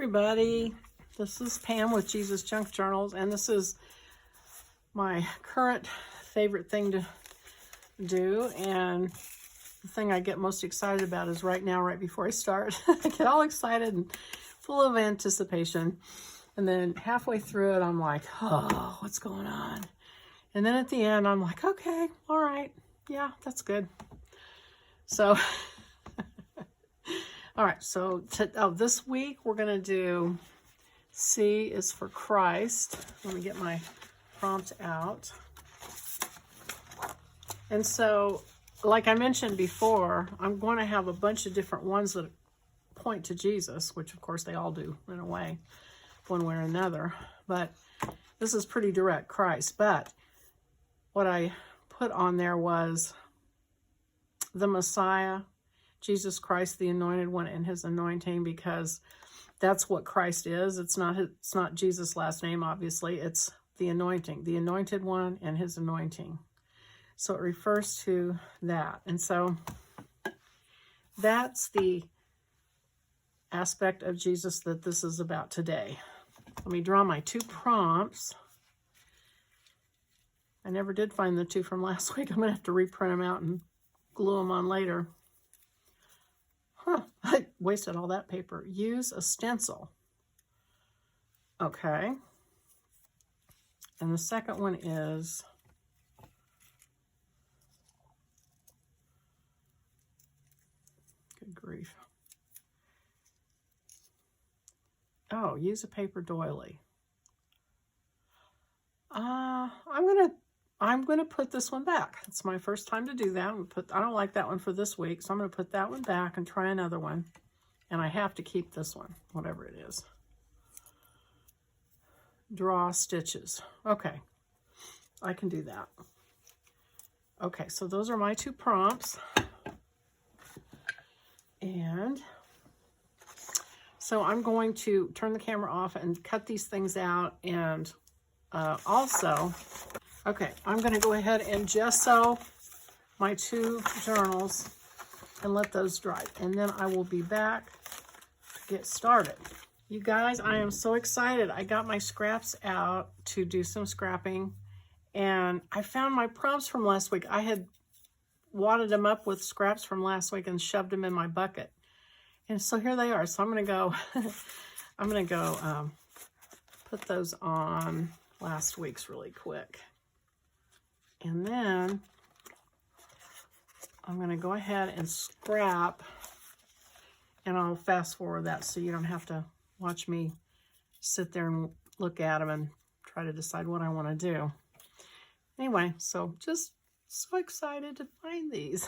everybody. This is Pam with Jesusjunkjournals, and this is my current favorite thing to do, and the thing I get most excited about is right now, right before I start. I get all excited and full of anticipation, and then halfway through it, I'm like, oh, what's going on? And then at the end, I'm like, okay, all right, yeah, that's good. So, all right, so this week we're going to do C is for Christ. Let me get my prompt out. And so, like I mentioned before, I'm going to have a bunch of different ones that point to Jesus, which of course they all do in a way, one way or another. But this is pretty direct, Christ. But what I put on there was the Messiah, Jesus Christ, the Anointed One, and His anointing, because that's what Christ is. It's not Jesus' last name, obviously. It's the anointing, the Anointed One, and His anointing. So it refers to that. And so that's the aspect of Jesus that this is about today. Let me draw my two prompts. I never did find the two from last week. I'm going to have to reprint them out and glue them on later. I wasted all that paper. Use a stencil. Okay. And the second one is good grief. Oh, use a paper doily. I'm gonna put this one back. It's my first time to do that. I don't like that one for this week, so I'm gonna put that one back and try another one. And I have to keep this one, whatever it is. Draw stitches. Okay, I can do that. Okay, so those are my two prompts. And so I'm going to turn the camera off and cut these things out. And also, okay, I'm going to go ahead and gesso my two journals and let those dry. And then I will be back to get started. You guys, I am so excited. I got my scraps out to do some scrapping. And I found my prompts from last week. I had wadded them up with scraps from last week and shoved them in my bucket. And so here they are. So I'm going to go, put those on last week's really quick. And then I'm going to go ahead and scrap, and I'll fast forward that so you don't have to watch me sit there and look at them and try to decide what I want to do. Anyway, so just so excited to find these.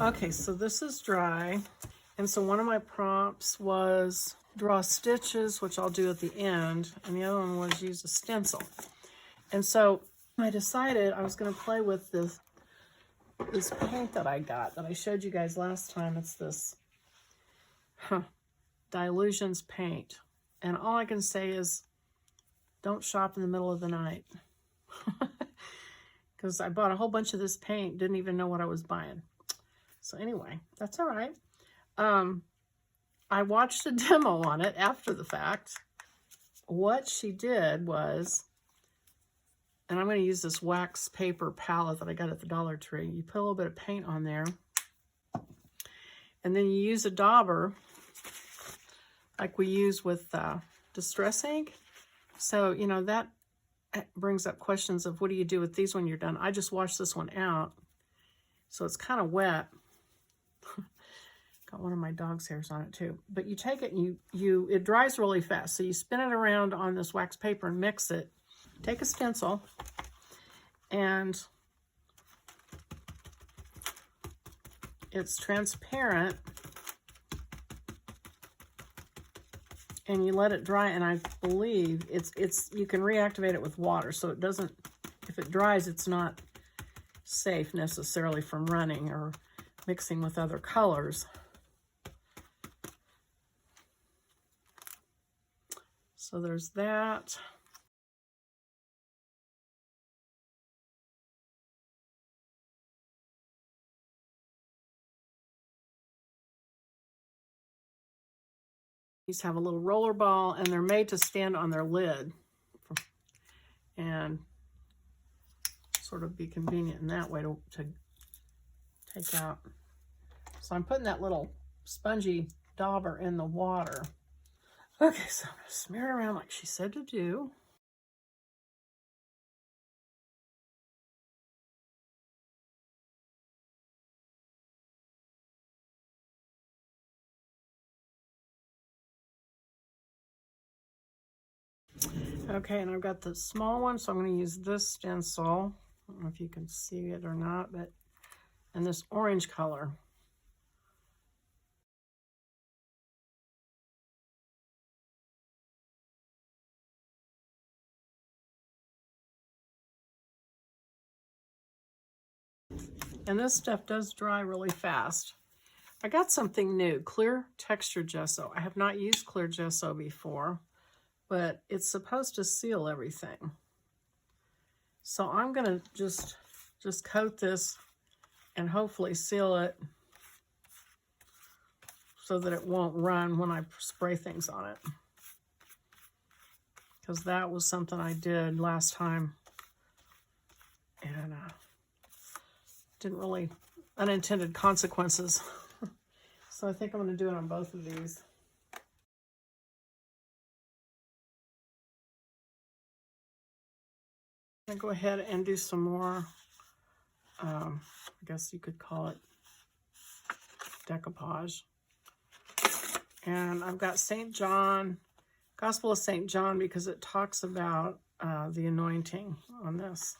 Okay, so this is dry. And so one of my prompts was draw stitches, which I'll do at the end. And the other one was use a stencil. And so I decided I was going to play with this paint that I got that I showed you guys last time. It's this Dilutions paint. And all I can say is don't shop in the middle of the night. Because I bought a whole bunch of this paint, didn't even know what I was buying. So anyway, that's all right. I watched a demo on it after the fact. What she did was, and I'm going to use this wax paper palette that I got at the Dollar Tree. You put a little bit of paint on there, and then you use a dauber like we use with Distress ink. So, you know, that brings up questions of what do you do with these when you're done. I just washed this one out, so it's kind of wet. Got one of my dog's hairs on it too. But you take it and it dries really fast. So you spin it around on this wax paper and mix it. Take a stencil and it's transparent. And you let it dry, and I believe you can reactivate it with water, so it doesn't, if it dries, it's not safe necessarily from running or mixing with other colors. So there's that. These have a little roller ball, and they're made to stand on their lid and sort of be convenient in that way to take out. So I'm putting that little spongy dauber in the water. Okay, so I'm going to smear it around like she said to do. Okay, and I've got the small one, so I'm going to use this stencil. I don't know if you can see it or not, but and this orange color. And this stuff does dry really fast. I got something new, clear texture gesso. I have not used clear gesso before, but it's supposed to seal everything. So I'm gonna just coat this and hopefully seal it so that it won't run when I spray things on it. Because that was something I did last time and didn't really, unintended consequences. So I think I'm going to do it on both of these. I'm going to go ahead and do some more, I guess you could call it decoupage. And I've got St. John, Gospel of St. John, because it talks about the anointing on this.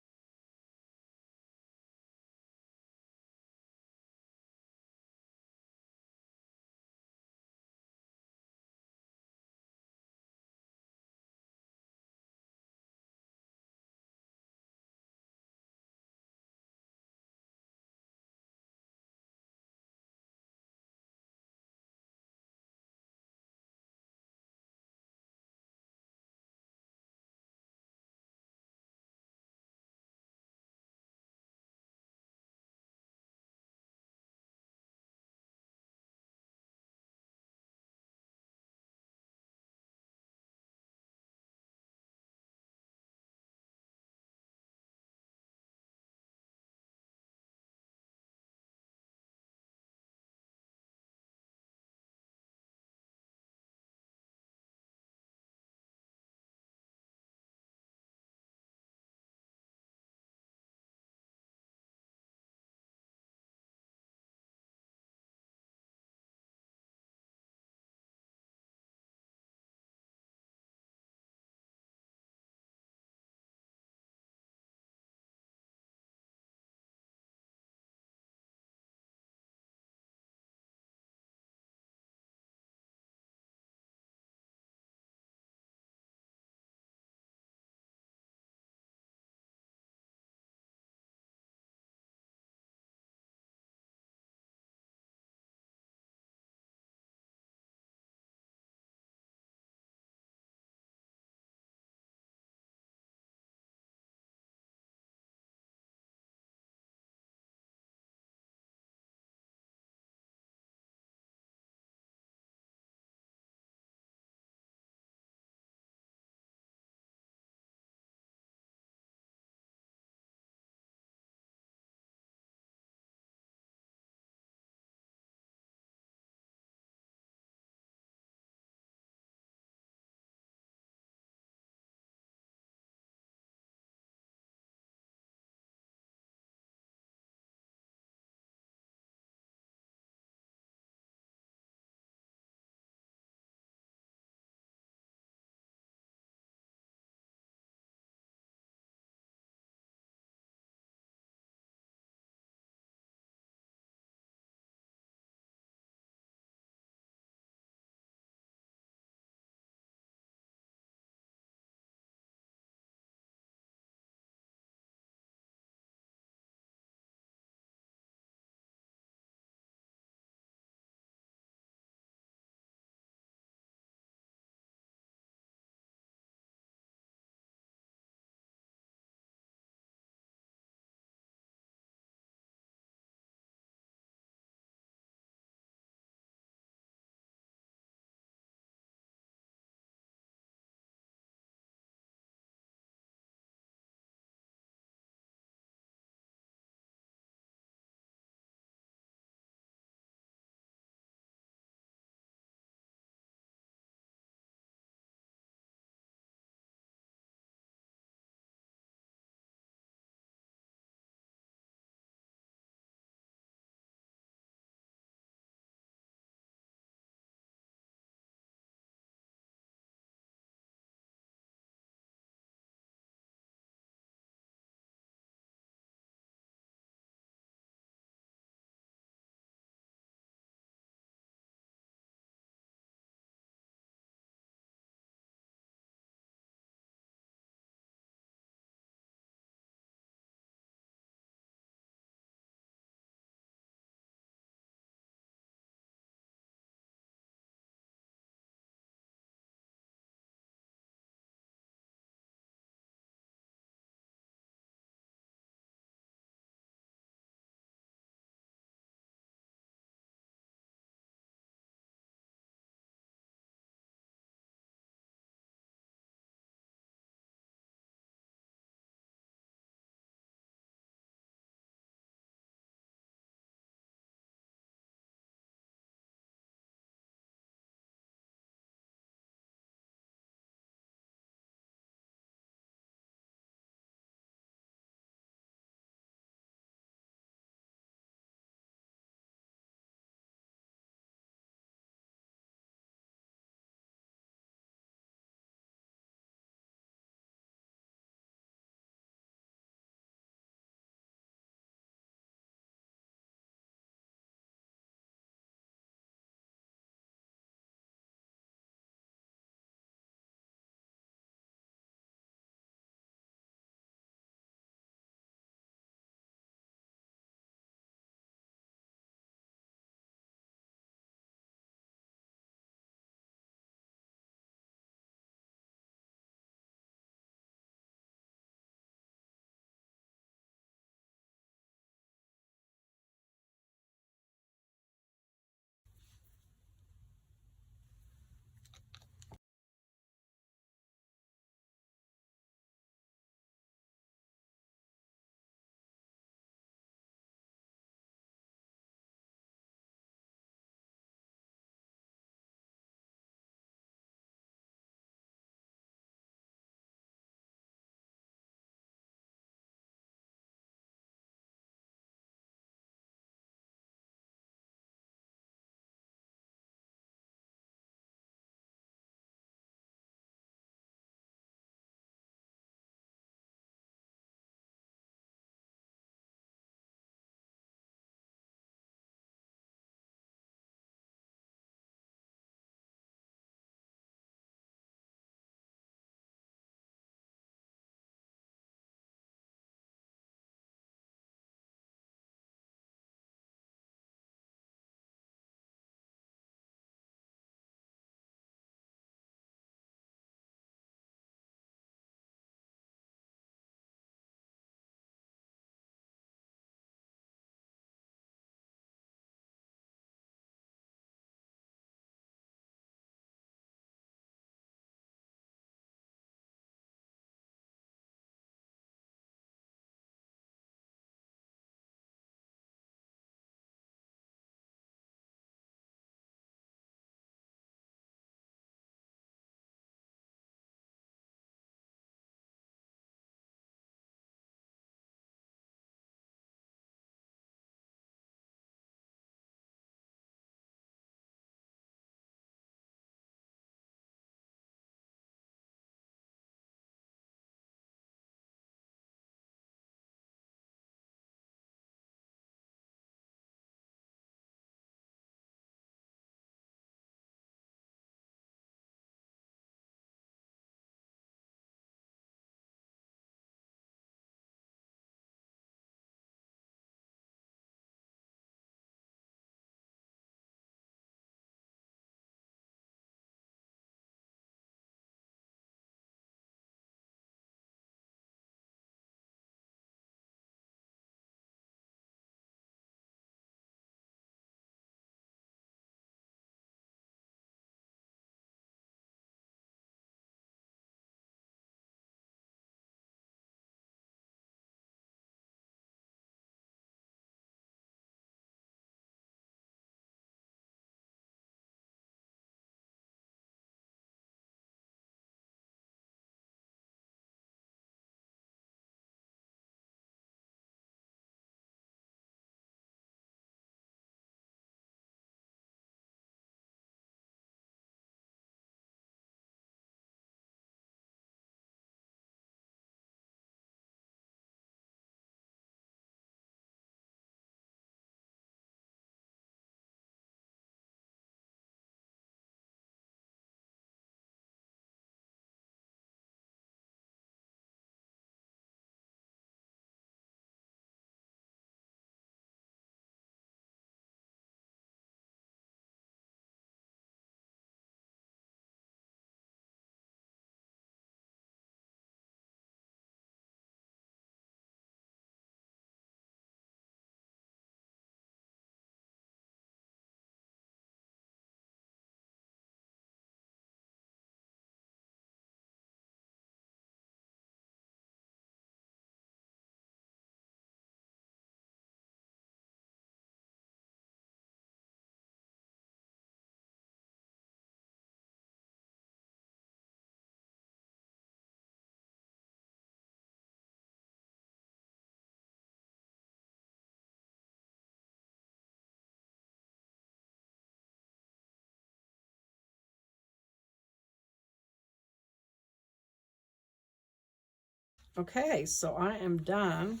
Okay, so I am done.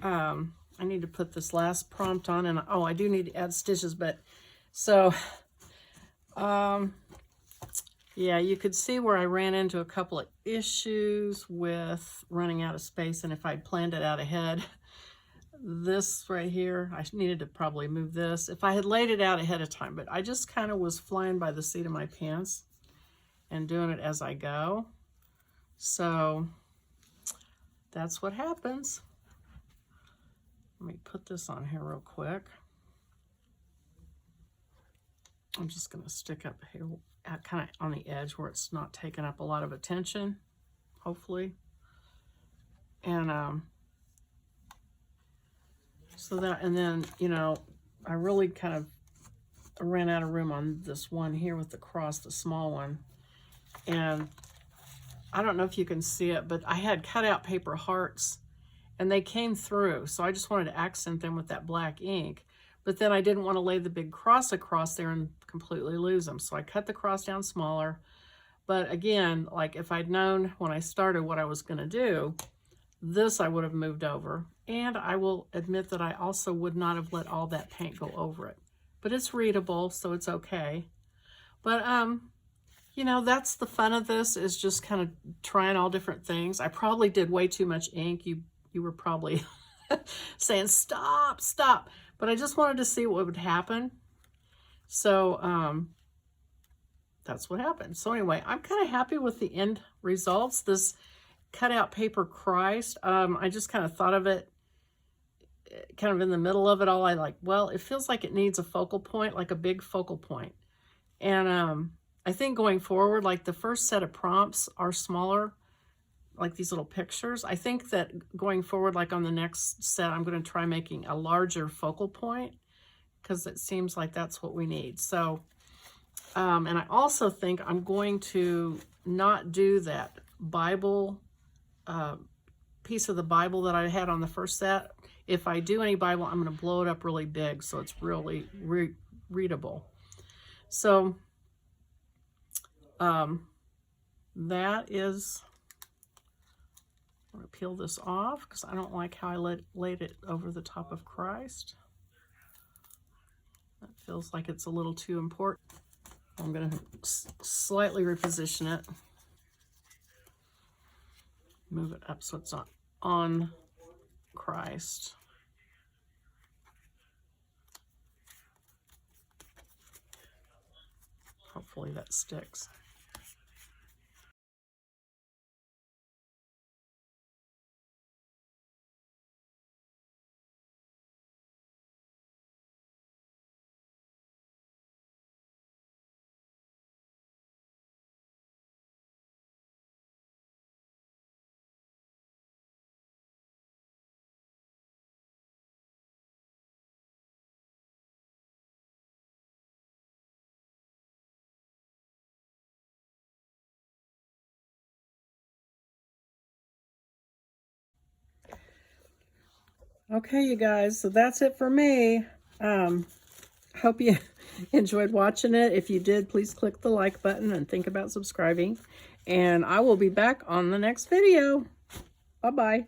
I need to put this last prompt on, and oh, I do need to add stitches, but so, yeah, you could see where I ran into a couple of issues with running out of space, and if I'd planned it out ahead, this right here, I needed to probably move this if I had laid it out ahead of time, but I just kind of was flying by the seat of my pants and doing it as I go. So that's what happens. Let me put this on here real quick. I'm just going to stick up here kind of on the edge where it's not taking up a lot of attention, hopefully. And so that, and then, you know, I really kind of ran out of room on this one here with the cross, the small one. And I don't know if you can see it, but I had cut out paper hearts and they came through. So I just wanted to accent them with that black ink. But then I didn't want to lay the big cross across there and completely lose them. So I cut the cross down smaller. But again, like if I'd known when I started what I was going to do, this I would have moved over. And I will admit that I also would not have let all that paint go over it. But it's readable, so it's okay. But, you know, that's the fun of this, is just kind of trying all different things. I probably did way too much ink. You were probably saying, stop, stop. But I just wanted to see what would happen. So that's what happened. So anyway, I'm kind of happy with the end results. This cutout paper Christ, I just kind of thought of it kind of in the middle of it all. I like, well, it feels like it needs a focal point, like a big focal point. And I think going forward, like the first set of prompts are smaller, like these little pictures. I think that going forward, like on the next set, I'm going to try making a larger focal point because it seems like that's what we need. So, and I also think I'm going to not do that Bible, piece of the Bible that I had on the first set. If I do any Bible, I'm going to blow it up really big so it's really readable. So, that is, I'm going to peel this off because I don't like how I laid it over the top of Christ. That feels like it's a little too important. I'm going to slightly reposition it. Move it up so it's not on Christ. Hopefully that sticks. Okay, you guys, so that's it for me. Hope you enjoyed watching it. If you did, please click the like button and think about subscribing. And I will be back on the next video. Bye-bye.